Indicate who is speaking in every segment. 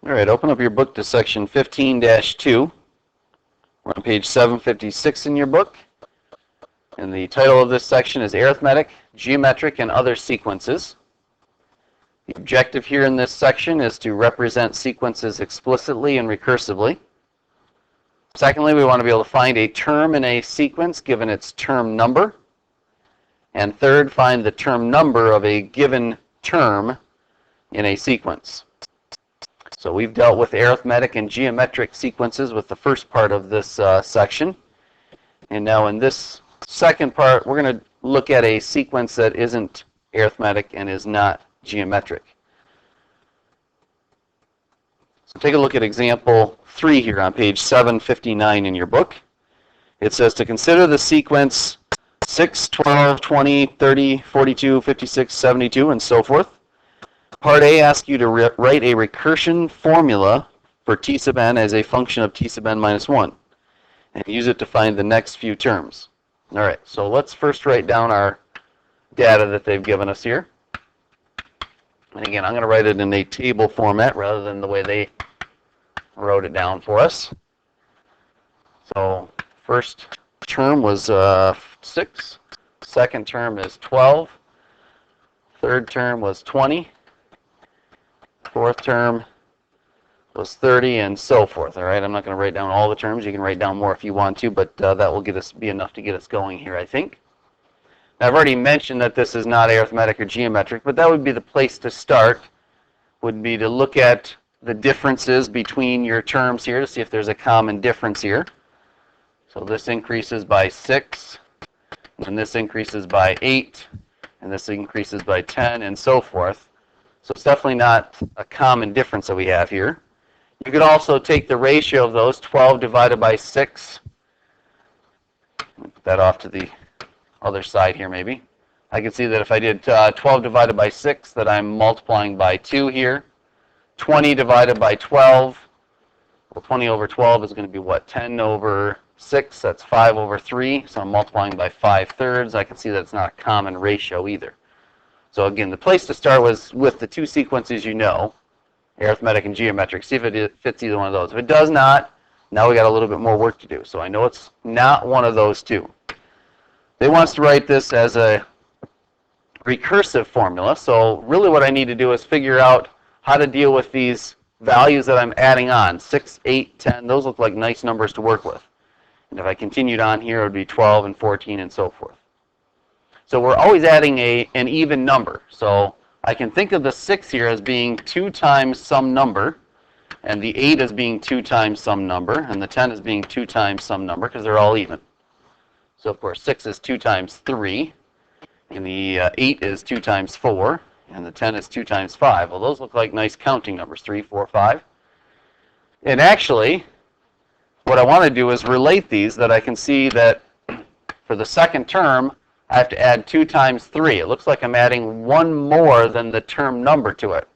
Speaker 1: All right, open up your book to section 15-2. We're on page 756 in your book. And the title of this section is Arithmetic, Geometric, and Other Sequences. The objective here in this section is to represent sequences explicitly and recursively. Secondly, we want to be able to find a term in a sequence given its term number. And third, find the term number of a given term in a sequence. So we've dealt with arithmetic and geometric sequences with the first part of this section. And now in this second part, we're going to look at a sequence that isn't arithmetic and is not geometric. So take a look at example 3 here on page 759 in your book. It says to consider the sequence 6, 12, 20, 30, 42, 56, 72, and so forth. Part A asks you to write a recursion formula for t sub n as a function of t sub n minus 1 and use it to find the next few terms. All right, so let's first write down our data that they've given us here. And again, I'm going to write it in a table format rather than the way they wrote it down for us. So first term was 6, second term is 12, third term was 20, fourth term was 30, and so forth. All right, I'm not going to write down all the terms. You can write down more if you want to, but that will be enough to get us going here, I think. Now, I've already mentioned that this is not arithmetic or geometric, but that would be the place to start, would be to look at the differences between your terms here to see if there's a common difference here. So this increases by 6, and this increases by 8, and this increases by 10, and so forth. So it's definitely not a common difference that we have here. You could also take the ratio of those, 12 divided by 6. Put that off to the other side here maybe. I can see that if I did 12 divided by 6, that I'm multiplying by 2 here. 20 divided by 12, well, 20 over 12 is going to be what? 10 over 6, that's 5 over 3. So I'm multiplying by 5/3. I can see that it's not a common ratio either. So again, the place to start was with the two sequences you know, arithmetic and geometric. See if it fits either one of those. If it does not, now we got a little bit more work to do. So I know it's not one of those two. They want us to write this as a recursive formula. So really what I need to do is figure out how to deal with these values that I'm adding on. 6, 8, 10, those look like nice numbers to work with. And if I continued on here, it would be 12 and 14 and so forth. So we're always adding an even number. So I can think of the 6 here as being 2 times some number, and the 8 as being 2 times some number, and the 10 as being 2 times some number, because they're all even. So of course 6 is 2 times 3, and the 8 is 2 times 4, and the 10 is 2 times 5. Well, those look like nice counting numbers, 3, 4, 5. And actually, what I want to do is relate these, that I can see that for the second term, I have to add 2 times 3. It looks like I'm adding 1 more than the term number to it.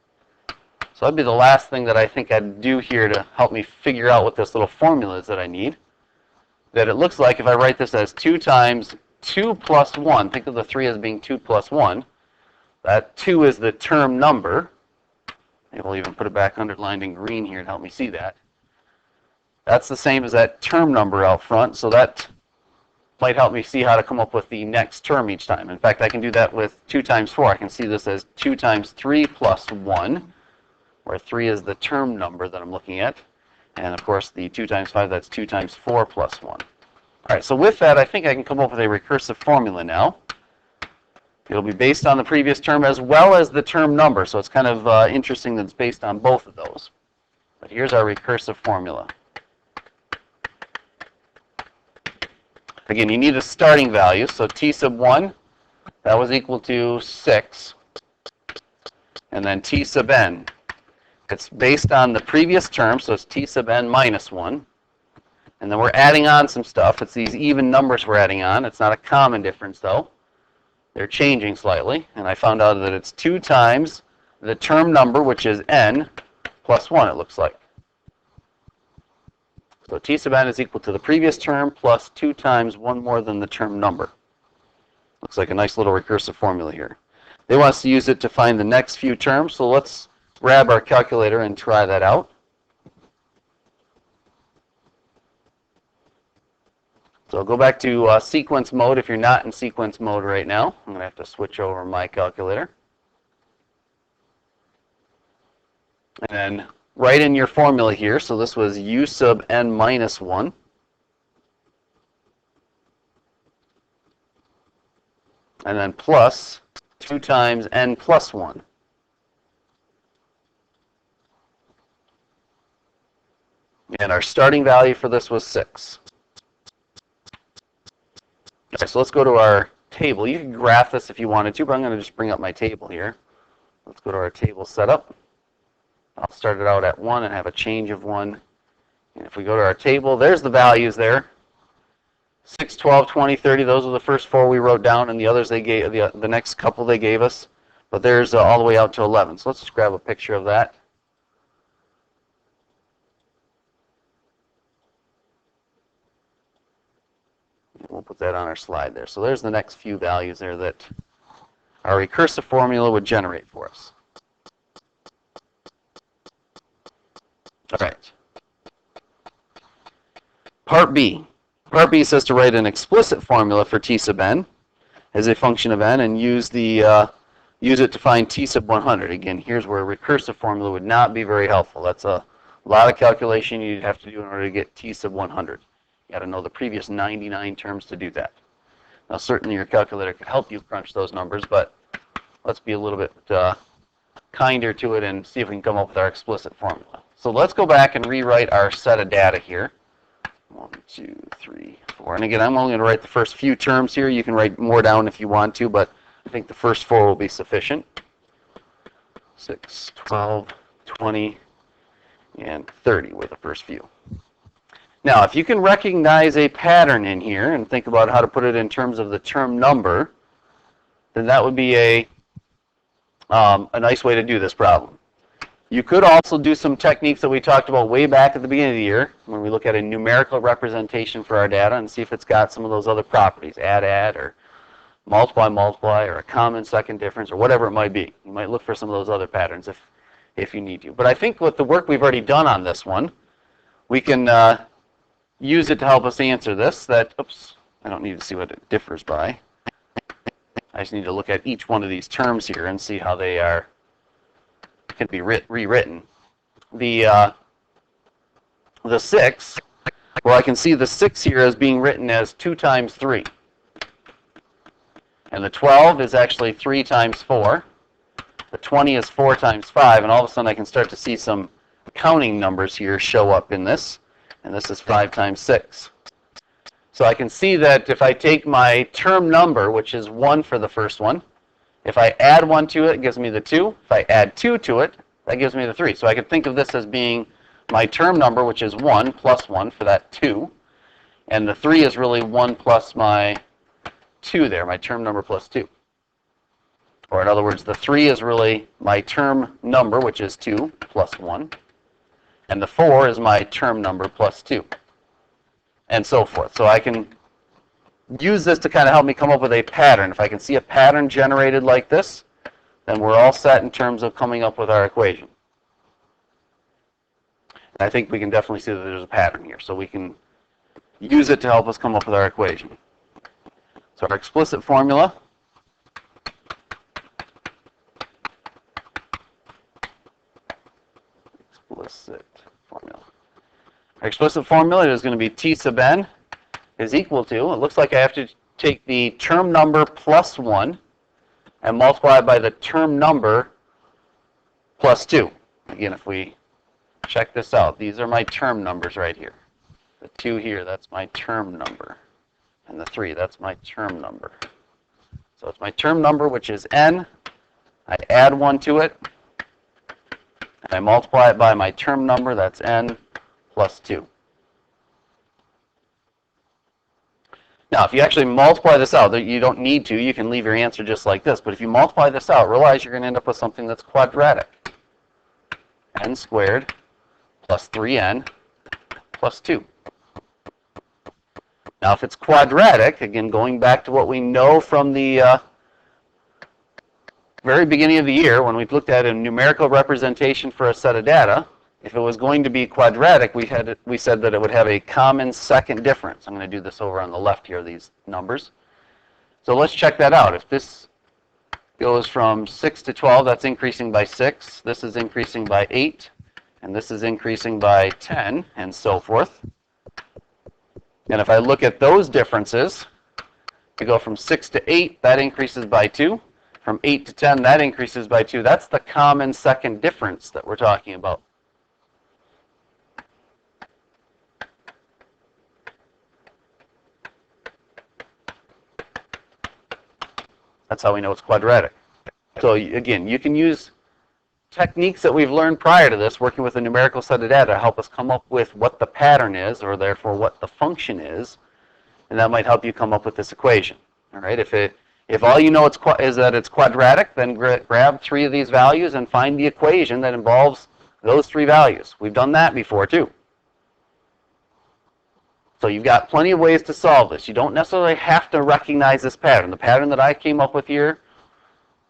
Speaker 1: So that'd be the last thing that I think I'd do here to help me figure out what this little formula is that I need. That it looks like if I write this as 2 times 2 plus 1, think of the 3 as being 2 plus 1. That 2 is the term number. Maybe we'll even put it back underlined in green here to help me see that. That's the same as that term number out front, so that might help me see how to come up with the next term each time. In fact, I can do that with 2 times 4. I can see this as 2 times 3 plus 1, where 3 is the term number that I'm looking at. And of course, the 2 times 5, that's 2 times 4 plus 1. All right, so with that, I think I can come up with a recursive formula now. It'll be based on the previous term as well as the term number, so it's kind of interesting that it's based on both of those. But here's our recursive formula. Again, you need a starting value, so t sub 1, that was equal to 6. And then t sub n, it's based on the previous term, so it's t sub n minus 1. And then we're adding on some stuff. It's these even numbers we're adding on. It's not a common difference, though. They're changing slightly. And I found out that it's 2 times the term number, which is n, plus 1, it looks like. So t sub n is equal to the previous term plus 2 times 1 more than the term number. Looks like a nice little recursive formula here. They want us to use it to find the next few terms, so let's grab our calculator and try that out. So I'll go back to sequence mode if you're not in sequence mode right now. I'm going to have to switch over my calculator. And then write in your formula here. So this was u sub n minus 1. And then plus 2 times n plus 1. And our starting value for this was 6. Okay, so let's go to our table. You can graph this if you wanted to, but I'm going to just bring up my table here. Let's go to our table setup. I'll start it out at 1 and have a change of 1. And if we go to our table, there's the values there. 6, 12, 20, 30, those are the first 4 we wrote down, and the others they gave, the next couple they gave us. But there's all the way out to 11. So let's just grab a picture of that. We'll put that on our slide there. So there's the next few values there that our recursive formula would generate for us. All right. Part B. Part B says to write an explicit formula for t sub n as a function of n and use it to find t sub 100. Again, here's where a recursive formula would not be very helpful. That's a lot of calculation you'd have to do in order to get t sub 100. You got to know the previous 99 terms to do that. Now, certainly your calculator could help you crunch those numbers, but let's be a little bit kinder to it and see if we can come up with our explicit formula. So let's go back and rewrite our set of data here. 1, 2, 3, 4. And again, I'm only going to write the first few terms here. You can write more down if you want to, but I think the first 4 will be sufficient. 6, 12, 20, and 30 were the first few. Now, if you can recognize a pattern in here and think about how to put it in terms of the term number, then that would be a nice way to do this problem. You could also do some techniques that we talked about way back at the beginning of the year when we look at a numerical representation for our data and see if it's got some of those other properties, add, or multiply, or a common second difference, or whatever it might be. You might look for some of those other patterns if you need to. But I think with the work we've already done on this one, we can use it to help us answer this. Oops, I don't need to see what it differs by. I just need to look at each one of these terms here and see how they can be rewritten. The 6, well, I can see the 6 here as being written as 2 times 3. And the 12 is actually 3 times 4. The 20 is 4 times 5. And all of a sudden I can start to see some counting numbers here show up in this. And this is 5 times 6. So I can see that if I take my term number, which is 1 for the first one, if I add 1 to it, it gives me the 2. If I add 2 to it, that gives me the 3. So I could think of this as being my term number, which is 1 plus 1 for that 2. And the 3 is really 1 plus my 2 there, my term number plus 2. Or in other words, the 3 is really my term number, which is 2 plus 1. And the 4 is my term number plus 2. And so forth. So I can use this to kind of help me come up with a pattern. If I can see a pattern generated like this, then we're all set in terms of coming up with our equation. And I think we can definitely see that there's a pattern here. So we can use it to help us come up with our equation. So our explicit formula Our explicit formula is going to be t sub n is equal to, it looks like I have to take the term number plus 1 and multiply by the term number plus 2. Again, if we check this out, these are my term numbers right here. The 2 here, that's my term number. And the 3, that's my term number. So it's my term number, which is n. I add 1 to it. And I multiply it by my term number, that's n plus 2. Now, if you actually multiply this out, you don't need to. You can leave your answer just like this. But if you multiply this out, realize you're going to end up with something that's quadratic. N squared plus 3n plus 2. Now, if it's quadratic, again, going back to what we know from the very beginning of the year when we looked at a numerical representation for a set of data, if it was going to be quadratic, we said that it would have a common second difference. I'm going to do this over on the left here, these numbers. So let's check that out. If this goes from 6 to 12, that's increasing by 6. This is increasing by 8. And this is increasing by 10, and so forth. And if I look at those differences, we go from 6 to 8, that increases by 2. From 8 to 10, that increases by 2. That's the common second difference that we're talking about. That's how we know it's quadratic. So again, you can use techniques that we've learned prior to this, working with a numerical set of data, to help us come up with what the pattern is, or therefore what the function is, and that might help you come up with this equation. All right, if all you know is that it's quadratic, then grab 3 of these values and find the equation that involves those 3 values. We've done that before too. So you've got plenty of ways to solve this. You don't necessarily have to recognize this pattern. The pattern that I came up with here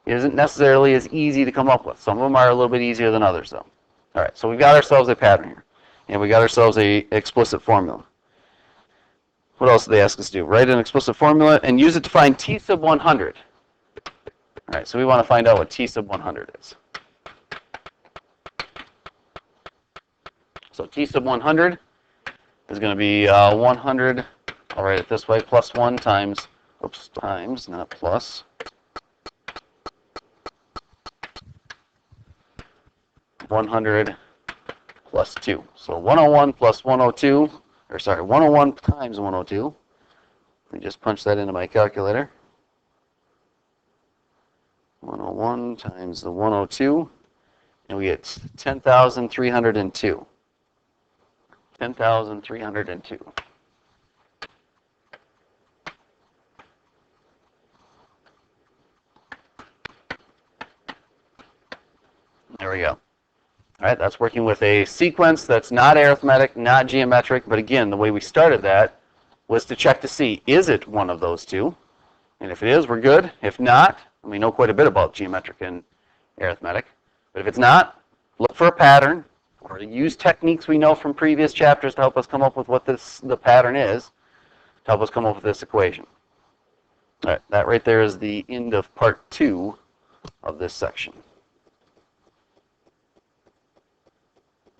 Speaker 1: isn't necessarily as easy to come up with. Some of them are a little bit easier than others, though. All right, so we've got ourselves a pattern here, and we got ourselves a explicit formula. What else do they ask us to do? Write an explicit formula and use it to find t sub 100. All right, so we want to find out what t sub 100 is. So t sub 100 is going to be 100, I'll write it this way, plus 1 times, times, not plus, 100 plus 2. So 101 plus 102, or sorry, 101 times 102. Let me just punch that into my calculator. 101 times the 102, and we get 10,302. 10,302. There we go. All right, that's working with a sequence that's not arithmetic, not geometric, but again, the way we started that was to check to see, is it one of those two? And if it is, we're good. If not, and we know quite a bit about geometric and arithmetic, but if it's not, look for a pattern, or use techniques we know from previous chapters to help us come up with what the pattern is, to help us come up with this equation. All right, that right there is the end of part 2 of this section.